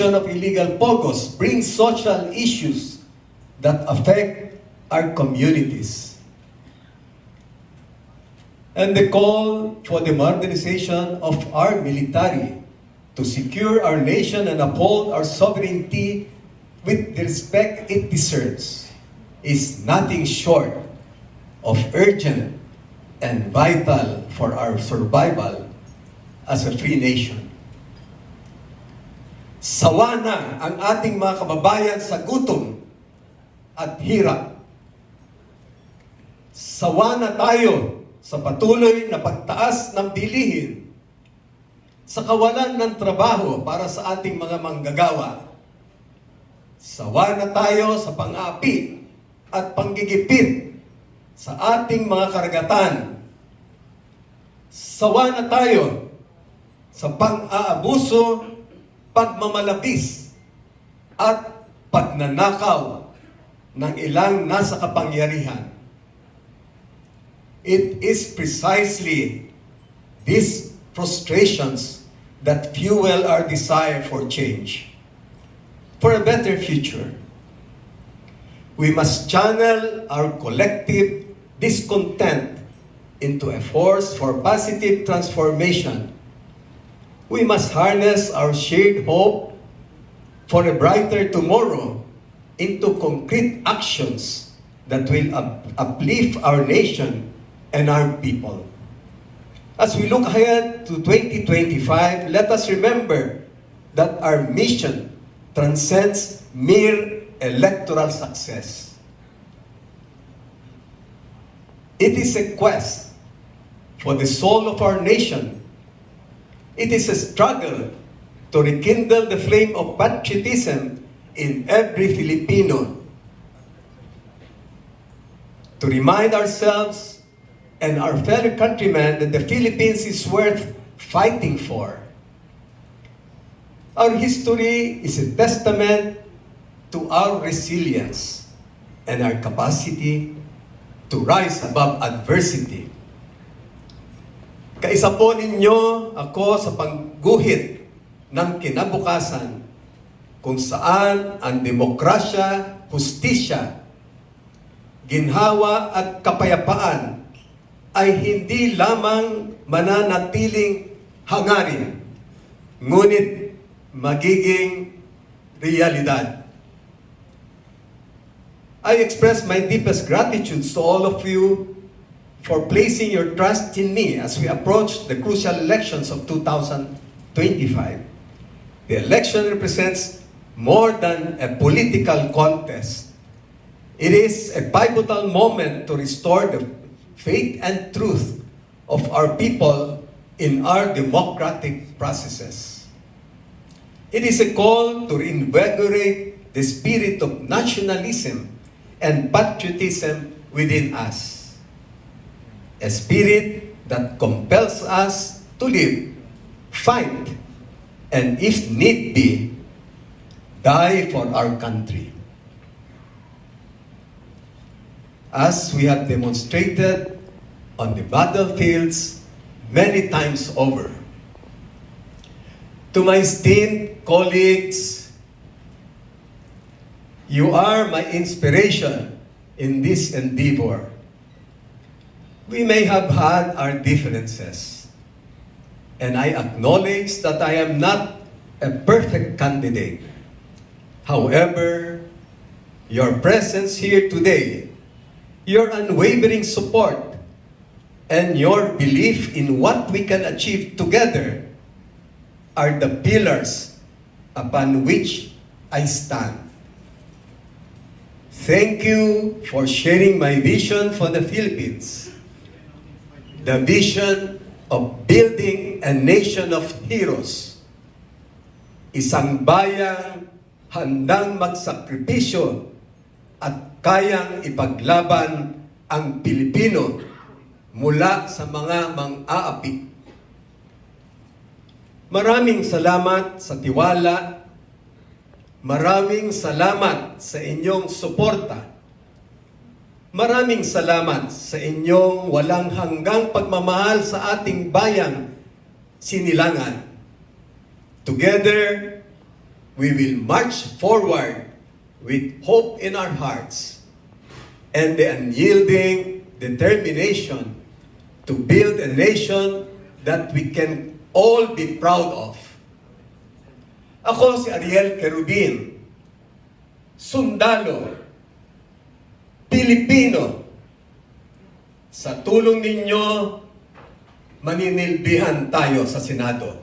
of illegal pogos brings social issues that affect our communities. And the call for the modernization of our military to secure our nation and uphold our sovereignty with the respect it deserves is nothing short of urgent and vital for our survival as a free nation. Sawa na ang ating mga kababayan sa gutom at hirap. Sawa na tayo sa patuloy na pagtaas ng bilihin, sa kawalan ng trabaho para sa ating mga manggagawa. Sawa na tayo sa pang-aapi at panggigipit sa ating mga karagatan. Sawa na tayo sa pang-aabuso, pagmamalabis at pagnanakaw ng ilang nasa kapangyarihan. It is precisely these frustrations that fuel our desire for change, for a better future. We must channel our collective discontent into a force for positive transformation. We must harness our shared hope for a brighter tomorrow into concrete actions that will uplift our nation and our people. As we look ahead to 2025, let us remember that our mission transcends mere electoral success. It is a quest for the soul of our nation. It is a struggle to rekindle the flame of patriotism in every Filipino. To remind ourselves and our fellow countrymen that the Philippines is worth fighting for. Our history is a testament to our resilience and our capacity to rise above adversity. Kaisa po ninyo ako sa pagguhit ng kinabukasan kung saan ang demokrasya, hustisya, ginhawa at kapayapaan ay hindi lamang mananatiling hangarin, ngunit magiging realidad. I express my deepest gratitude to all of you for placing your trust in me as we approach the crucial elections of 2025. The election represents more than a political contest. It is a pivotal moment to restore the faith and truth of our people in our democratic processes. It is a call to reinvigorate the spirit of nationalism and patriotism within us. A spirit that compels us to live, fight, and if need be, die for our country. As we have demonstrated on the battlefields many times over. To my esteemed colleagues, you are my inspiration in this endeavor. We may have had our differences, and I acknowledge that I am not a perfect candidate. However, your presence here today, your unwavering support, and your belief in what we can achieve together are the pillars upon which I stand. Thank you for sharing my vision for the Philippines. The vision of building a nation of heroes. Isang bayang handang magsakripisyo at kayang ipaglaban ang Pilipino mula sa mga mang-aapi. Maraming salamat sa tiwala. Maraming salamat sa inyong suporta. Maraming salamat sa inyong walang hanggang pagmamahal sa ating bayang Sinilangan. Together, we will march forward with hope in our hearts and the unyielding determination to build a nation that we can all be proud of. Ako si Ariel Kerubin, sundalo, Pilipino. Sa tulong ninyo, maninilbihan tayo sa Senado.